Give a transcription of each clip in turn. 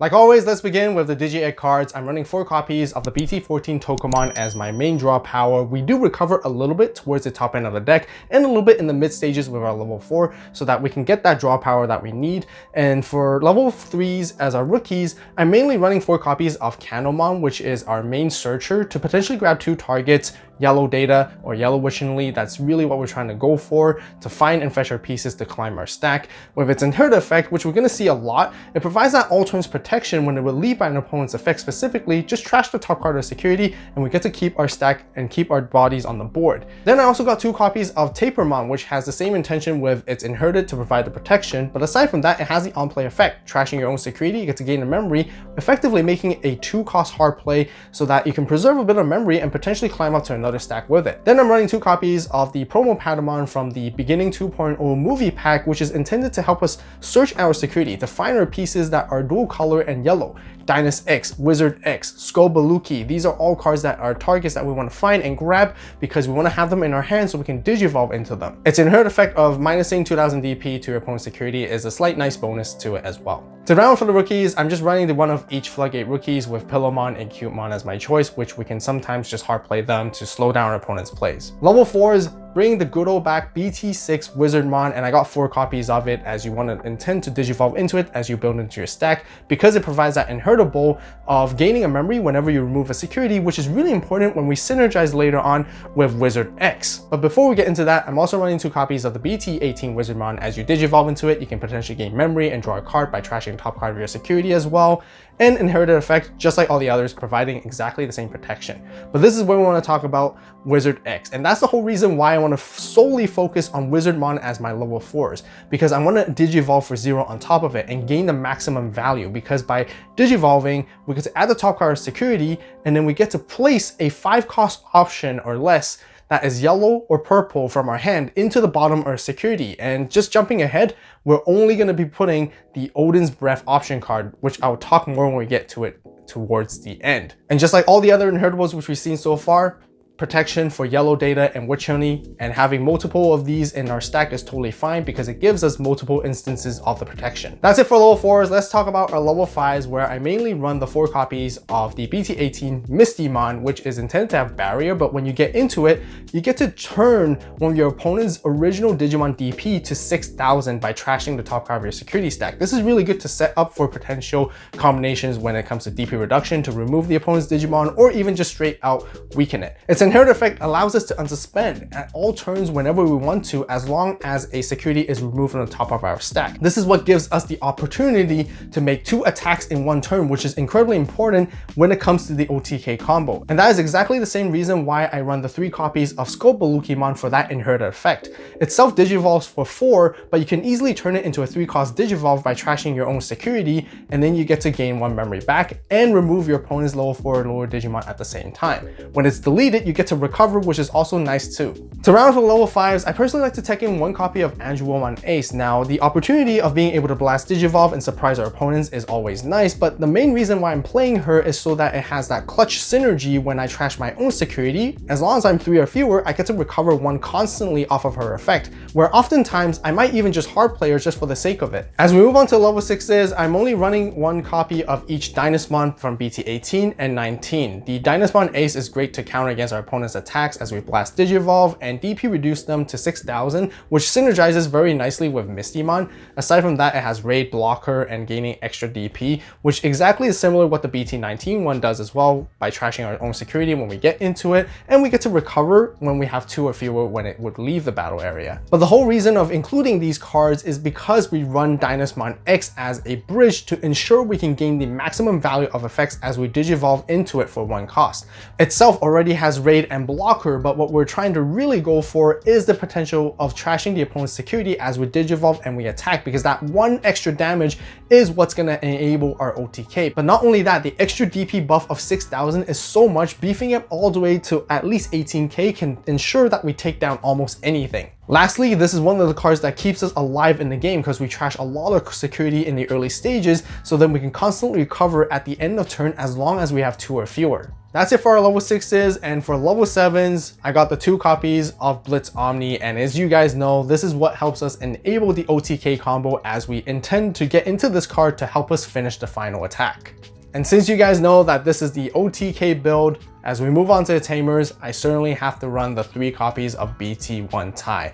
Like always, let's begin with the Digi-Egg cards. I'm running 4 copies of the BT14 Tokomon as my main draw power. We do recover a little bit towards the top end of the deck and a little bit in the mid stages with our level 4 so that we can get that draw power that we need. And for level 3s as our rookies, I'm mainly running 4 copies of Candomon, which is our main searcher, to potentially grab 2 targets, yellow data or yellow wishing lead. That's really what we're trying to go for, to find and fetch our pieces to climb our stack. With its inherit effect, which we're going to see a lot, it provides that all turns protection when it will leave by an opponent's effect. Specifically, just trash the top card of security and we get to keep our stack and keep our bodies on the board. Then I also got 2 copies of Tamers, which has the same intention with its inherited to provide the protection, but aside from that, it has the on-play effect. Trashing your own security, you get to gain a memory, effectively making it a 2-cost hard play so that you can preserve a bit of memory and potentially climb up to another stack with it. Then I'm running 2 copies of the promo Patamon from the Beginning 2.0 movie pack, which is intended to help us search our security to find our pieces that are dual color and yellow. Dynasmon, Wizard-Eggs, Skullbaluki, these are all cards that are targets that we want to find and grab because we want to have them in our hands so we can Digivolve into them. Its inherent effect of minusing 2000 DP to your opponent's security is a slight nice bonus to it as well. To round for the rookies, I'm just running the one of each Floodgate rookies with Pillowmon and Cutemon as my choice, which we can sometimes just hard play them to slow down our opponent's plays. Level 4s, bring the good old back BT6 Wizardmon, and I got 4 copies of it as you want to intend to Digivolve into it as you build into your stack because it provides that inheritable of gaining a memory whenever you remove a security, which is really important when we synergize later on with Wizard-Eggs. But before we get into that, I'm also running 2 copies of the BT18 Wizardmon. As you Digivolve into it, you can potentially gain memory and draw a card by trashing the top card of your security as well. And inherited effect, just like all the others, providing exactly the same protection. But this is where we want to talk about Wizard-Eggs, and that's the whole reason why I want to solely focus on Wizardmon as my level 4s, because I want to Digivolve for 0 on top of it and gain the maximum value, because by Digivolving, we get to add the top card of security, and then we get to place a 5-cost option or less that is yellow or purple from our hand into the bottom of our security. And just jumping ahead, we're only going to be putting the Odin's Breath option card, which I'll talk more when we get to it towards the end. And just like all the other inheritables which we've seen so far, protection for yellow data and witch honey, and having multiple of these in our stack is totally fine because it gives us multiple instances of the protection. That's it for level 4s. Let's talk about our level 5s, where I mainly run the 4 copies of the BT18 Mistymon, which is intended to have barrier, but when you get into it, you get to turn one of your opponent's original Digimon DP to 6000 by trashing the top card of your security stack. This is really good to set up for potential combinations when it comes to DP reduction to remove the opponent's Digimon or even just straight out weaken it. Its inherent effect allows us to unsuspend at all turns whenever we want to, as long as a security is removed from the top of our stack. This is what gives us the opportunity to make 2 attacks in 1 turn, which is incredibly important when it comes to the OTK combo. And that is exactly the same reason why I run the 3 copies of Skullbalukimon for that inherited effect. It self-digivolves for 4, but you can easily turn it into a 3-cost digivolve by trashing your own security, and then you get to gain 1 memory back and remove your opponent's level 4 or lower Digimon at the same time. When it's deleted, you get to recover, which is also nice too. To round for level 5s, I personally like to take in 1 copy of Angewomon Ace. Now, the opportunity of being able to blast Digivolve and surprise our opponents is always nice, but the main reason why I'm playing her is so that it has that clutch synergy when I trash my own security. As long as I'm 3 or fewer, I get to recover 1 constantly off of her effect, where oftentimes I might even just hard play her just for the sake of it. As we move on to level 6s, I'm only running 1 copy of each Dynasmon from BT18 and 19. The Dynasmon Ace is great to counter against our opponent's attacks as we blast Digivolve and DP reduce them to 6000, which synergizes very nicely with Mistymon. Aside from that, it has raid blocker and gaining extra DP, which exactly is similar to what the BT19 one does as well, by trashing our own security when we get into it, and we get to recover when we have 2 or fewer when it would leave the battle area. But the whole reason of including these cards is because we run Dynasmon X as a bridge to ensure we can gain the maximum value of effects as we Digivolve into it for 1 cost. Itself already has raid and blocker, but what we're trying to really go for is the potential of trashing the opponent's security as we Digivolve and we attack, because that 1 extra damage is what's going to enable our OTK. But not only that, the extra DP buff of 6000 is so much, beefing it all the way to at least 18k can ensure that we take down almost anything. Lastly, this is one of the cards that keeps us alive in the game because we trash a lot of security in the early stages, so then we can constantly recover at the end of turn as long as we have 2 or fewer. That's it for our level 6s, and for level 7s, I got the 2 copies of Blitz Omni, and as you guys know, this is what helps us enable the OTK combo as we intend to get into this card to help us finish the final attack. And since you guys know that this is the OTK build, as we move on to the Tamers, I certainly have to run the 3 copies of BT1 tie.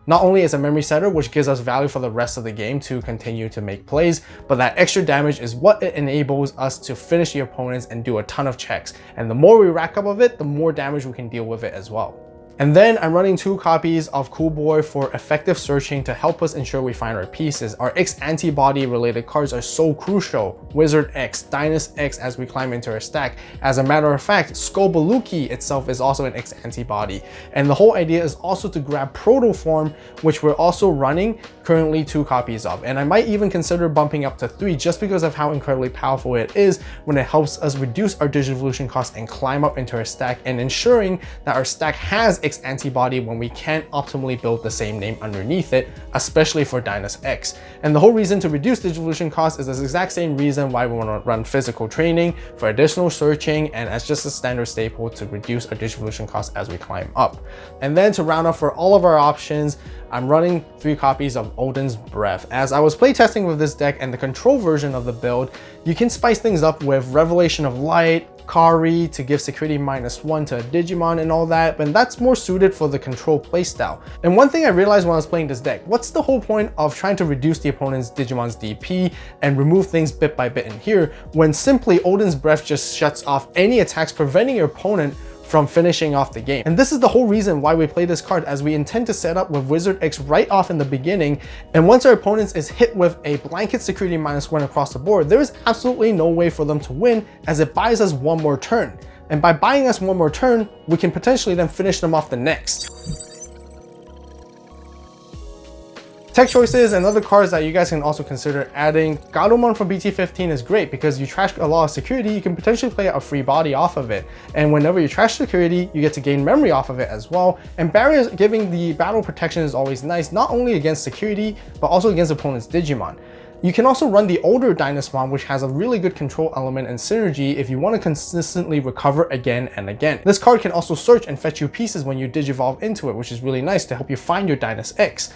Not only is a memory setter, which gives us value for the rest of the game to continue to make plays, but that extra damage is what it enables us to finish the opponents and do a ton of checks. And the more we rack up of it, the more damage we can deal with it as well. And then I'm running 2 copies of Cool Boy for effective searching to help us ensure we find our pieces. Our X antibody related cards are so crucial. Wizard X, Dynasmon as we climb into our stack. As a matter of fact, Skobaluki itself is also an X antibody. And the whole idea is also to grab Protoform, which we're also running currently 2 copies of. And I might even consider bumping up to 3 just because of how incredibly powerful it is when it helps us reduce our Digivolution cost and climb up into our stack, and ensuring that our stack has X antibody when we can't optimally build the same name underneath it, especially for Dynasmon. And the whole reason to reduce Digivolution cost is the exact same reason why we want to run physical training for additional searching, and as just a standard staple to reduce our Digivolution cost as we climb up. And then to round up for all of our options, I'm running 3 copies of Odin's Breath. As I was playtesting with this deck and the control version of the build, you can spice things up with Revelation of Light, Kari to give security -1 to a Digimon and all that, but that's more suited for the control playstyle. And one thing I realized when I was playing this deck, what's the whole point of trying to reduce the opponent's Digimon's DP and remove things bit by bit in here, when simply Odin's Breath just shuts off any attacks, preventing your opponent from finishing off the game. And this is the whole reason why we play this card, as we intend to set up with Wizard X right off in the beginning, and once our opponent is hit with a blanket security -1 across the board, there is absolutely no way for them to win, as it buys us 1 more turn. And by buying us 1 more turn, we can potentially then finish them off the next. Tech choices and other cards that you guys can also consider adding. Garurumon from BT15 is great because you trash a lot of security, you can potentially play a free body off of it. And whenever you trash security, you get to gain memory off of it as well. And barriers giving the battle protection is always nice, not only against security, but also against opponent's Digimon. You can also run the older Dynasmon, which has a really good control element and synergy if you want to consistently recover again and again. This card can also search and fetch you pieces when you Digivolve into it, which is really nice to help you find your Dynasmon.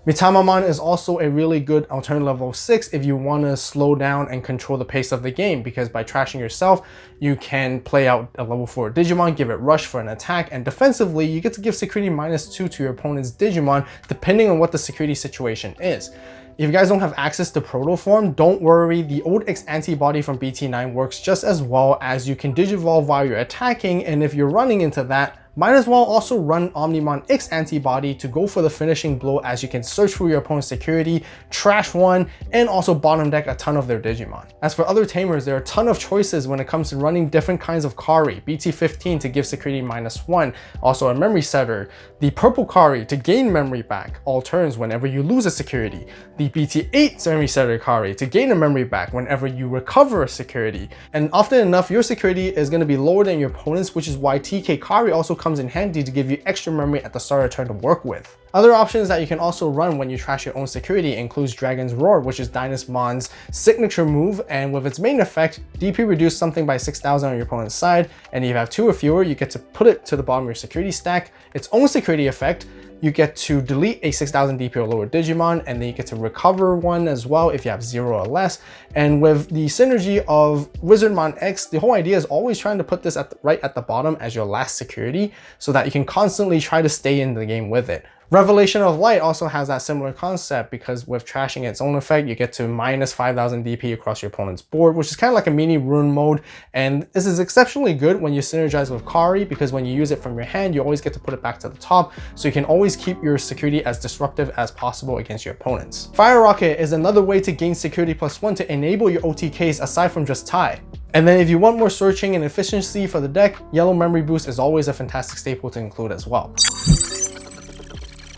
Mitamamon is also a really good alternative level 6 if you want to slow down and control the pace of the game, because by trashing yourself, you can play out a level 4 Digimon, give it rush for an attack, and defensively, you get to give security -2 to your opponent's Digimon, depending on what the security situation is. If you guys don't have access to Protoform, don't worry, the old X antibody from BT9 works just as well, as you can Digivolve while you're attacking, and if you're running into that, might as well also run Omnimon X antibody to go for the finishing blow, as you can search for your opponent's security, trash one, and also bottom deck a ton of their Digimon. As for other Tamers, there are a ton of choices when it comes to running different kinds of Kari. BT15 to give security -1, also a memory setter. The purple Kari to gain memory back, all turns whenever you lose a security. The BT8 memory setter Kari to gain a memory back whenever you recover a security. And often enough, your security is going to be lower than your opponent's, which is why TK Kari also comes in handy to give you extra memory at the start of turn to work with. Other options that you can also run when you trash your own security includes Dragon's Roar, which is Dynasmon's signature move, and with its main effect, DP reduce something by 6,000 on your opponent's side, and if you have 2 or fewer, you get to put it to the bottom of your security stack. Its own security effect, you get to delete a 6,000 DP or lower Digimon, and then you get to recover one as well if you have 0 or less. And with the synergy of Wizardmon X, the whole idea is always trying to put this right at the bottom as your last security, so that you can constantly try to stay in the game with it. Revelation of Light also has that similar concept, because with trashing its own effect, you get to minus 5,000 DP across your opponent's board, which is kind of like a mini rune mode. And this is exceptionally good when you synergize with Kari, because when you use it from your hand, you always get to put it back to the top, so you can always keep your security as disruptive as possible against your opponents. Fire Rocket is another way to gain security +1 to enable your OTKs aside from just tie. And then if you want more searching and efficiency for the deck, Yellow Memory Boost is always a fantastic staple to include as well.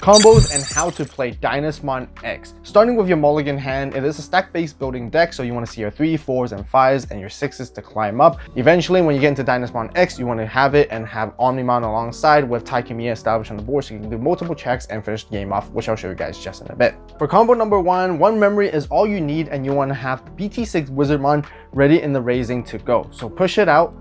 Combos and how to play Dynasmon X. Starting with your mulligan hand, it is a stack-based building deck, so you want to see your 3, 4s, and 5s and your 6s to climb up. Eventually, when you get into Dynasmon X, you want to have it and have Omnimon alongside with Taikimiya established on the board, so you can do multiple checks and finish the game off, which I'll show you guys just in a bit. For combo number 1, 1 memory is all you need, and you want to have the BT6 Wizardmon ready in the raising to go. So push it out,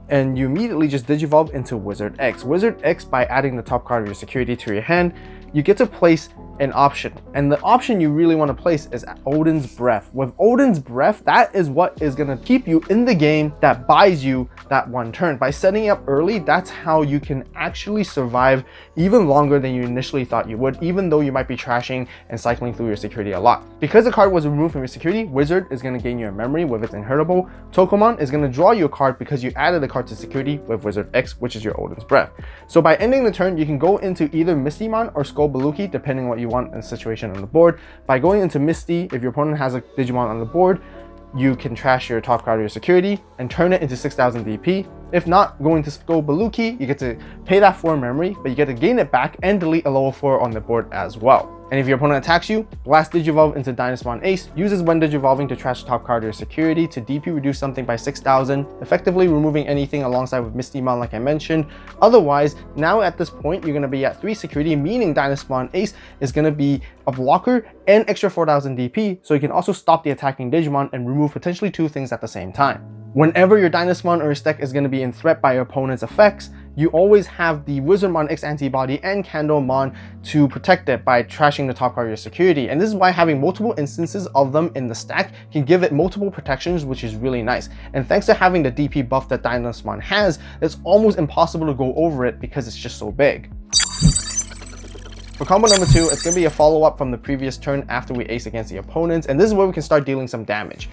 and you immediately just Digivolve into Wizard X. Wizard X, by adding the top card of your security to your hand, you get to place an option, and the option you really want to place is Odin's Breath. With Odin's Breath, that is what is going to keep you in the game, that buys you that one turn. By setting it up early, that's how you can actually survive even longer than you initially thought you would, even though you might be trashing and cycling through your security a lot. Because the card was removed from your security, Wizard is going to gain your memory with its inheritable. Tokomon is going to draw you a card because you added a card to security with Wizard X, which is your Odin's Breath. So by ending the turn, you can go into either Mistymon or Skullbaluki, depending on what you want in the situation on the board. By going into Misty, if your opponent has a Digimon on the board, you can trash your top card of your security and turn it into 6000 DP. If not, going to Skullbaluki, you get to pay that 4 memory, but you get to gain it back and delete a level 4 on the board as well. And if your opponent attacks you, blast Digivolve into Dynasmon Ace, uses when Digivolving to trash the top card of your security to DP reduce something by 6000, effectively removing anything alongside with Mistymon like I mentioned. Otherwise, now at this point, you're going to be at 3 security, meaning Dynasmon Ace is going to be a blocker and extra 4000 DP, so you can also stop the attacking Digimon and remove potentially 2 things at the same time. Whenever your Dynasmon or your deck is going to be in threat by your opponent's effects, you always have the wizardmon x Antibody and Candlemon to protect it by trashing the top card of your security. And this is why having multiple instances of them in the stack can give it multiple protections, which is really nice. And thanks to having the DP buff that Dynasmon has, it's almost impossible to go over it because it's just so big. For combo number 2, it's going to be a follow-up from the previous turn after we ace against the opponents, and this is where we can start dealing some damage.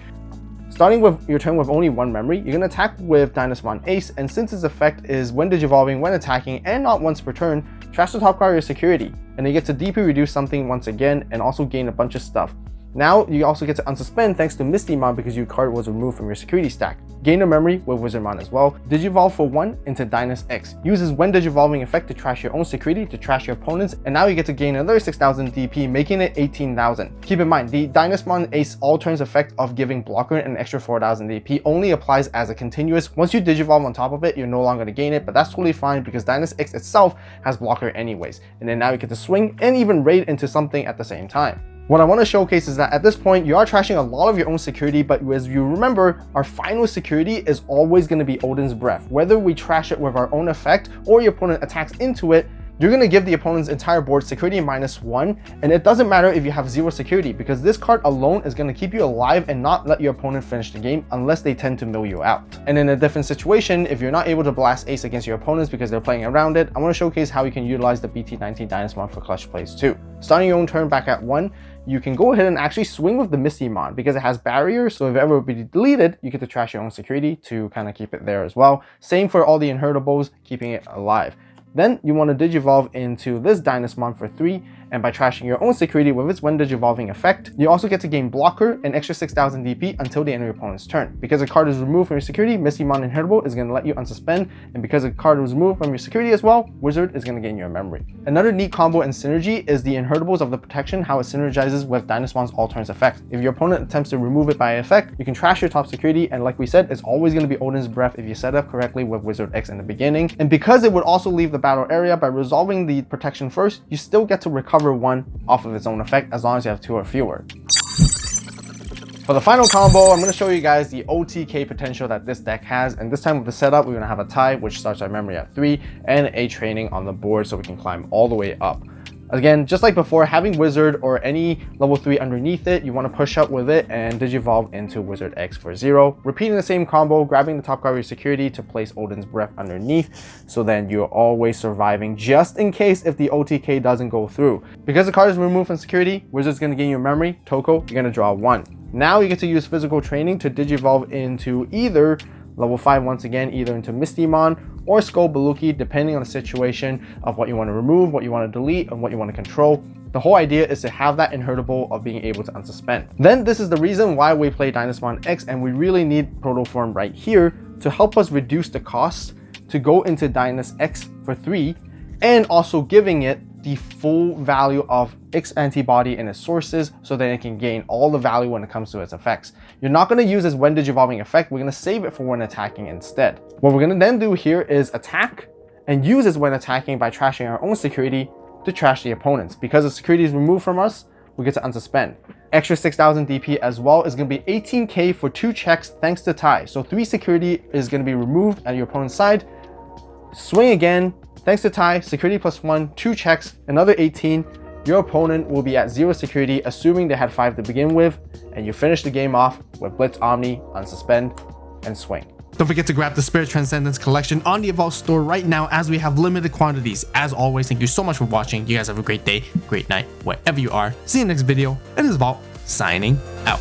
Starting with your turn with only 1 memory, you're going to attack with Dynasmon Ace, and since its effect is when Digivolving, when attacking, and not once per turn, trash the top card of your security, and you get to DP reduce something once again, and also gain a bunch of stuff. Now, you also get to unsuspend thanks to Mistymon because your card was removed from your security stack. Gain a memory with Wizardmon as well. Digivolve for 1 into Dynasmon X. Uses when Digivolving effect to trash your own security to trash your opponents, and now you get to gain another 6000 DP, making it 18,000. Keep in mind, the Dynasmon Ace all turns effect of giving blocker an extra 4000 DP only applies as a continuous. Once you Digivolve on top of it, you're no longer going to gain it, but that's totally fine because Dynasmon X itself has blocker anyways. And then now you get to swing and even raid into something at the same time. What I want to showcase is that at this point, you are trashing a lot of your own security, but as you remember, our final security is always going to be Odin's Breath. Whether we trash it with our own effect or your opponent attacks into it, you're going to give the opponent's entire board security -1, and it doesn't matter if you have 0 security because this card alone is going to keep you alive and not let your opponent finish the game unless they tend to mill you out. And in a different situation, if you're not able to blast Ace against your opponents because they're playing around it, I want to showcase how you can utilize the BT19 Dynasmon for clutch plays too. Starting your own turn back at 1, you can go ahead and actually swing with the Mistymon because it has barriers, so if it ever would be deleted, you get to trash your own security to kind of keep it there as well. Same for all the inheritables, keeping it alive. Then you want to Digivolve into this Dynasmon for 3, and by trashing your own security with its when Digivolving effect, you also get to gain blocker and extra 6000 DP until the end of your opponent's turn. Because a card is removed from your security, Mistymon Inheritable is going to let you unsuspend, and because a card was removed from your security as well, Wizard is going to gain your memory. Another neat combo and synergy is the Inheritables of the protection, how it synergizes with Dynasmon's all turns effect. If your opponent attempts to remove it by effect, you can trash your top security, and like we said, it's always going to be Odin's Breath if you set up correctly with Wizard X in the beginning. And because it would also leave the battle area, by resolving the protection first, you still get to recover 1 off of its own effect as long as you have 2 or fewer. For the final combo, I'm going to show you guys the OTK potential that this deck has, and this time with the setup, we're going to have a tie, which starts our memory at 3, and a training on the board so we can climb all the way up. Again, just like before, having Wizard or any level 3 underneath it, you want to push up with it and Digivolve into Wizard X for 0. Repeating the same combo, grabbing the top card of your security to place Odin's Breath underneath, so then you're always surviving just in case if the OTK doesn't go through. Because the card is removed from security, Wizard's going to gain your memory, Toko, you're going to draw 1. Now you get to use physical training to Digivolve into either level 5 once again, either into Mistymon or Skullbaluki, depending on the situation of what you want to remove, what you want to delete, and what you want to control. The whole idea is to have that inheritable of being able to unsuspend. Then this is the reason why we play Dynasmon X, and we really need Protoform right here to help us reduce the cost to go into Dynasmon X for 3, and also giving it the full value of X Antibody and its sources so that it can gain all the value when it comes to its effects. You're not going to use this when Digivolving effect, we're going to save it for when attacking instead. What we're going to then do here is attack and use this when attacking by trashing our own security to trash the opponents. Because the security is removed from us, we get to unsuspend. Extra 6,000 DP as well is going to be 18k for 2 checks thanks to tie. So 3 security is going to be removed at your opponent's side. Swing again, thanks to tie, security +1, 2 checks, another 18. Your opponent will be at 0 security, assuming they had 5 to begin with, and you finish the game off with Blitz Omni, unsuspend, and swing. Don't forget to grab the Spirit Transcendence collection on the AVAULT store right now as we have limited quantities. As always, thank you so much for watching. You guys have a great day, great night, wherever you are. See you in the next video. It is AVAULT signing out.